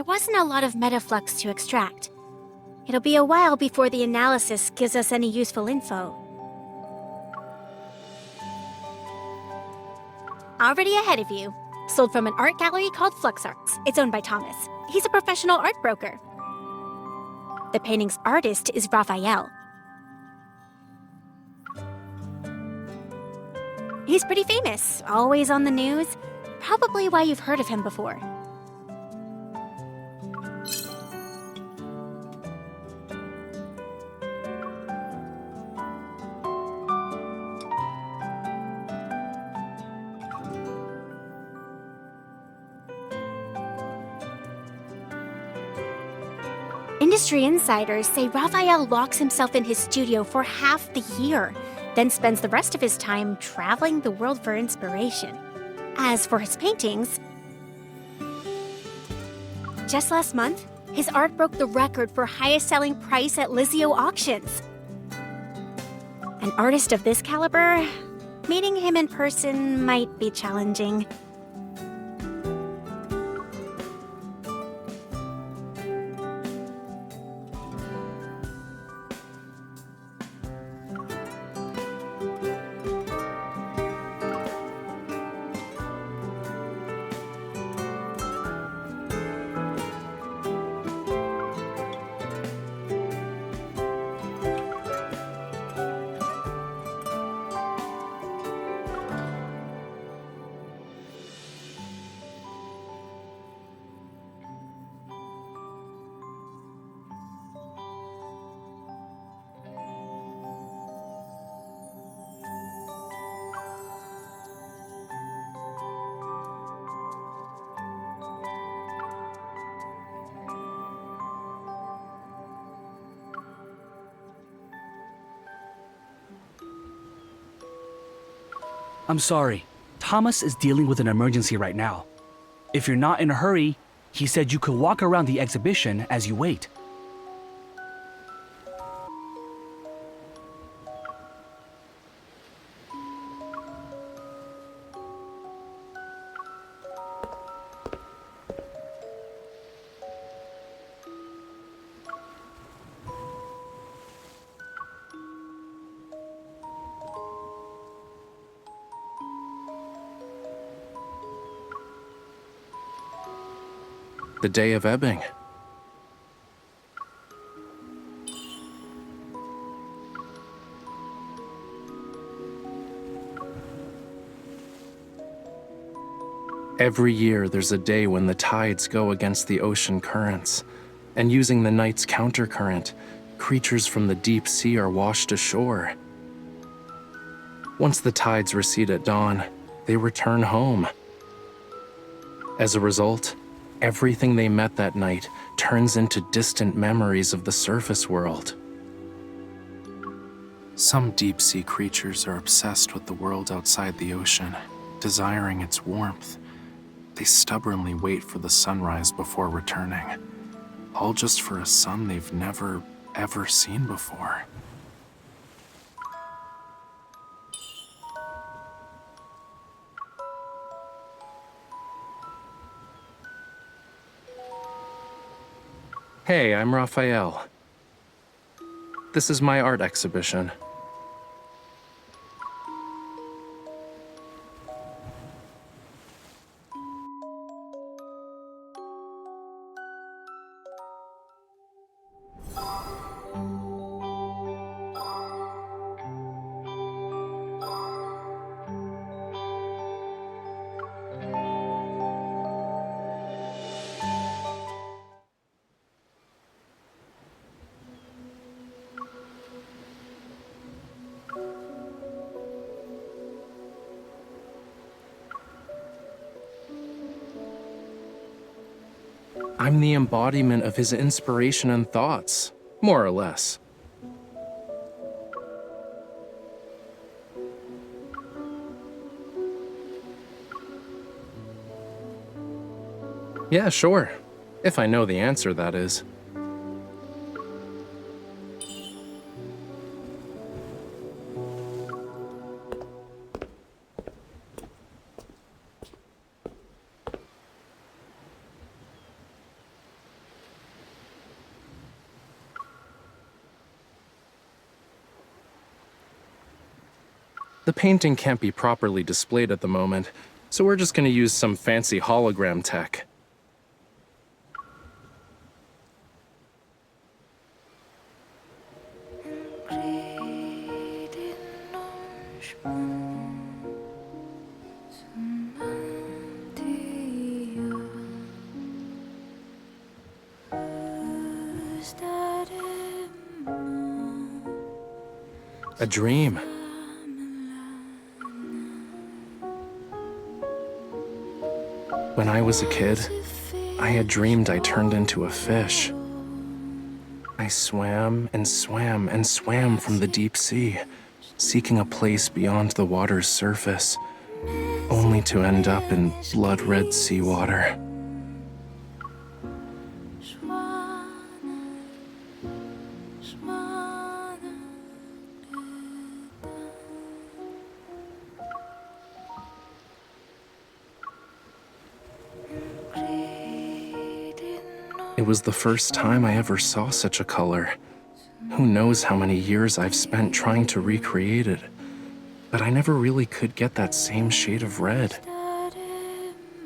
wasn't a lot of metaflux to extract. It'll be a while before the analysis gives us any useful info. Already ahead of you. Sold from an art gallery called Flux Arts. It's owned by Thomas. He's a professional art broker. The painting's artist is Raphael. He's pretty famous, always on the news. Probably why you've heard of him before. Industry insiders say Raphael locks himself in his studio for half the year, then spends the rest of his time traveling the world for inspiration. As for his paintings, just last month, his art broke the record for highest selling price at Lizio auctions. An artist of this caliber, meeting him in person might be challenging. I'm sorry. Thomas is dealing with an emergency right now. If you're not in a hurry, he said you could walk around the exhibition as you wait. The day of ebbing. Every year there's a day when the tides go against the ocean currents, and using the night's countercurrent, creatures from the deep sea are washed ashore. Once the tides recede at dawn, they return home. As a result, everything they met that night turns into distant memories of the surface world. Some deep-sea creatures are obsessed with the world outside the ocean, desiring its warmth. They stubbornly wait for the sunrise before returning, all just for a sun they've never, ever seen before. Hey, I'm Raphael. This is my art exhibition. I'm the embodiment of his inspiration and thoughts, more or less. Yeah, sure. If I know the answer, that is. The painting can't be properly displayed at the moment, so we're just gonna use some fancy hologram tech. A dream. When I was a kid, I had dreamed I turned into a fish. I swam and swam and swam from the deep sea, seeking a place beyond the water's surface, only to end up in blood-red seawater. It was the first time I ever saw such a color. Who knows how many years I've spent trying to recreate it, but I never really could get that same shade of red.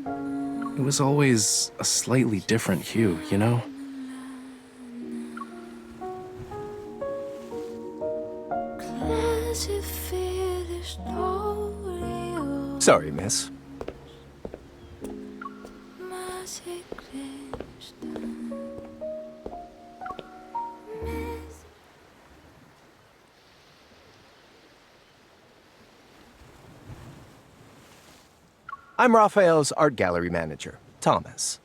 It was always a slightly different hue, you know? Sorry, miss. I'm Raphael's art gallery manager, Thomas.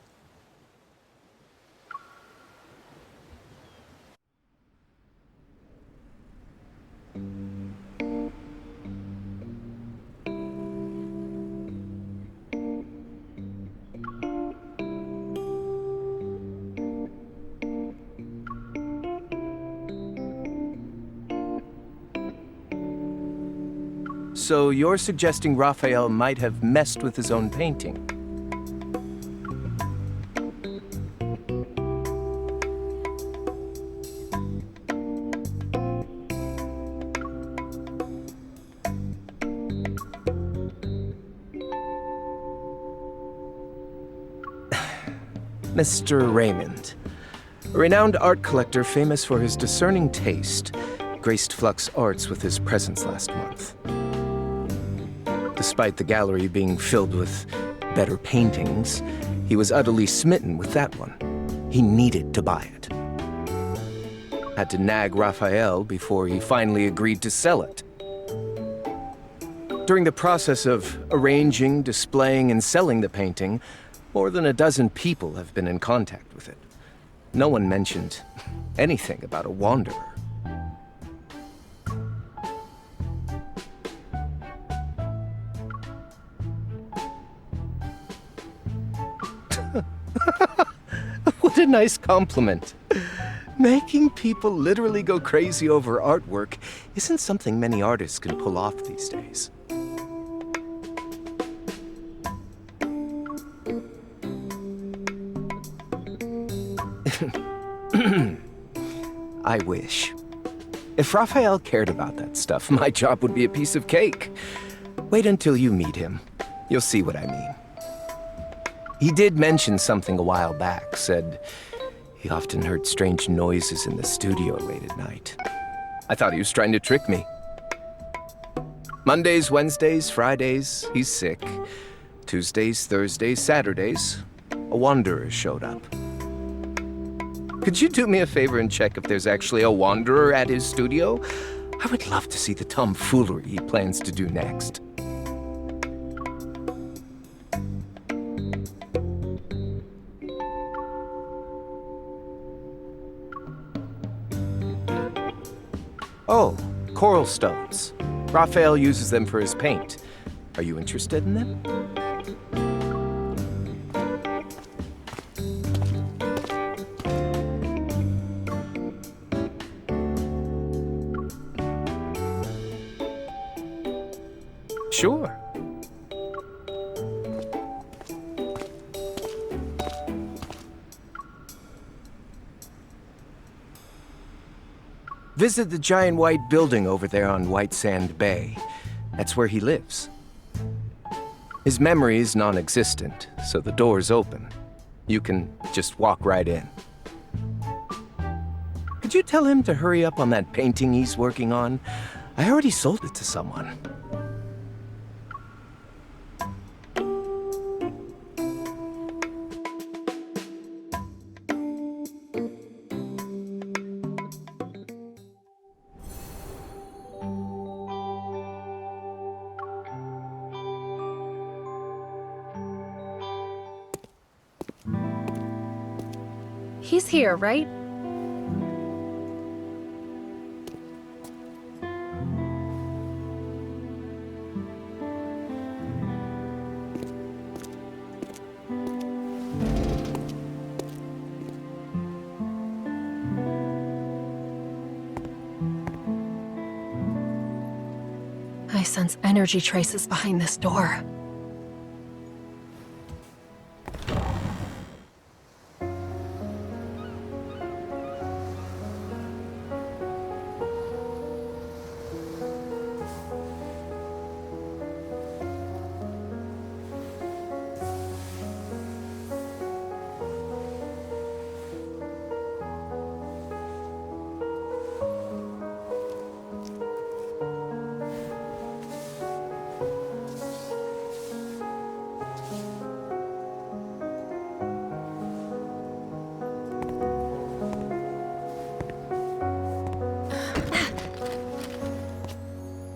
So you're suggesting Raphael might have messed with his own painting? Mr. Raymond, a renowned art collector famous for his discerning taste, graced Flux Arts with his presence last month. Despite the gallery being filled with better paintings, he was utterly smitten with that one. He needed to buy it. Had to nag Raphael before he finally agreed to sell it. During the process of arranging, displaying, and selling the painting, more than a dozen people have been in contact with it. No one mentioned anything about a wanderer. What a nice compliment. Making people literally go crazy over artwork isn't something many artists can pull off these days. I wish. If Raphael cared about that stuff, my job would be a piece of cake. Wait until you meet him. You'll see what I mean. He did mention something a while back, said he often heard strange noises in the studio late at night. I thought he was trying to trick me. Mondays, Wednesdays, Fridays, he's sick. Tuesdays, Thursdays, Saturdays, a wanderer showed up. Could you do me a favor and check if there's actually a wanderer at his studio? I would love to see the tomfoolery he plans to do next. Oh, coral stones. Raphael uses them for his paint. Are you interested in them? Sure. Visit the giant white building over there on White Sand Bay. That's where he lives. His memory is non-existent, so the door's open. You can just walk right in. Could you tell him to hurry up on that painting he's working on? I already sold it to someone. He's here, right? I sense energy traces behind this door.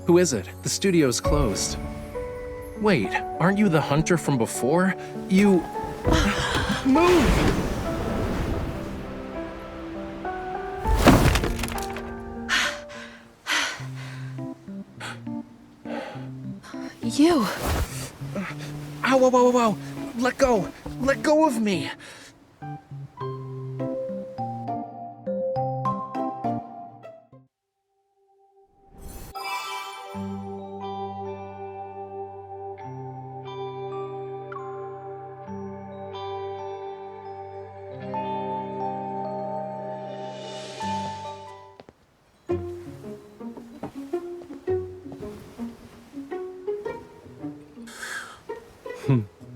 Who is it? The studio's closed. Wait, aren't you the hunter from before? You... Move! You! Ow, ow, ow, ow! Let go! Let go of me!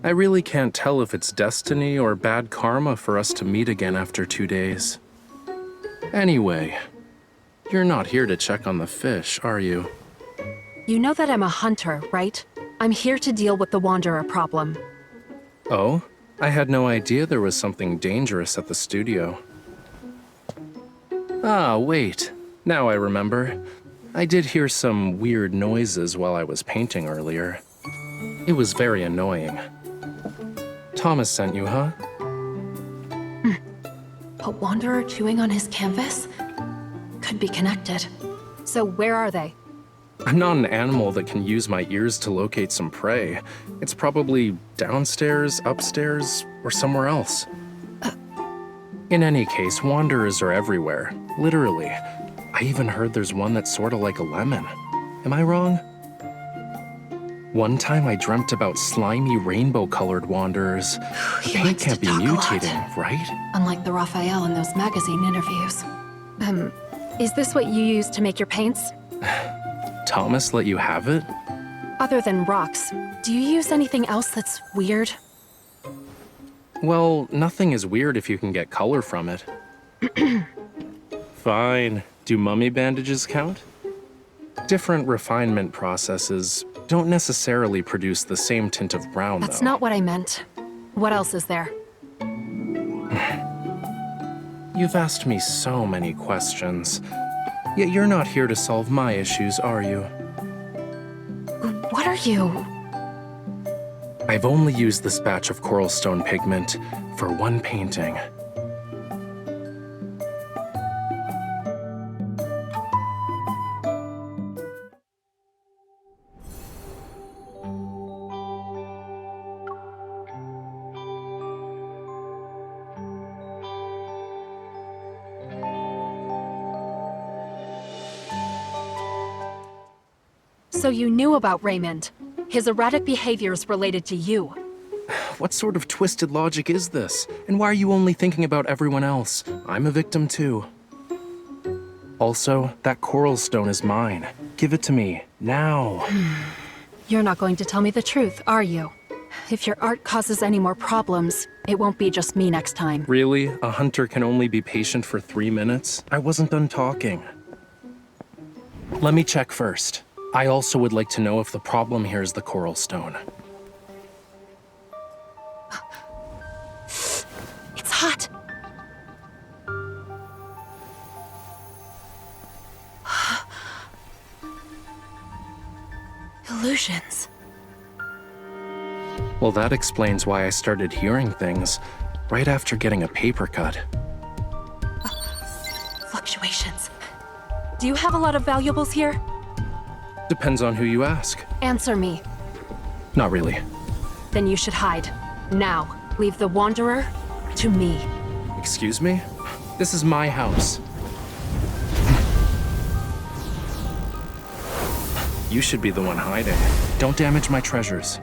I really can't tell if it's destiny or bad karma for us to meet again after 2 days. Anyway, you're not here to check on the fish, are you? You know that I'm a hunter, right? I'm here to deal with the Wanderer problem. Oh? I had no idea there was something dangerous at the studio. Ah, wait. Now I remember. I did hear some weird noises while I was painting earlier. It was very annoying. Thomas sent you, huh? A Wanderer chewing on his canvas? Could be connected. So where are they? I'm not an animal that can use my ears to locate some prey. It's probably downstairs, upstairs, or somewhere else. In any case, wanderers are everywhere. Literally. I even heard there's one that's sorta like a lemon. Am I wrong? One time I dreamt about slimy rainbow-colored wanderers. The He paint likes can't to be talk a lot. mutating, right? Unlike the Raphael in those magazine interviews. Is this what you use to make your paints? Thomas let you have it? Other than rocks, do you use anything else that's weird? Well, nothing is weird if you can get color from it. Fine. Do mummy bandages count? Different refinement processes don't necessarily produce the same tint of brown, That's though. not what I meant. What else is there? You've asked me so many questions. Yet you're not here to solve my issues, are you? What are you? I've only used this batch of coral stone pigment for one painting. So you knew about Raymond. His erratic behaviors related to you. What sort of twisted logic is this? And why are you only thinking about everyone else? I'm a victim too. Also, that coral stone is mine. Give it to me, now. You're not going to tell me the truth, are you? If your art causes any more problems, it won't be just me next time. Really? A hunter can only be patient for 3 minutes? I wasn't done talking. Let me check first. I also would like to know if the problem here is the coral stone. It's hot. Illusions. Well, that explains why I started hearing things right after getting a paper cut. Fluctuations. Do you have a lot of valuables here? Depends on who you ask. Answer me. Not really. Then you should hide. Now, leave the Wanderer to me. Excuse me? This is my house. You should be the one hiding. Don't damage my treasures.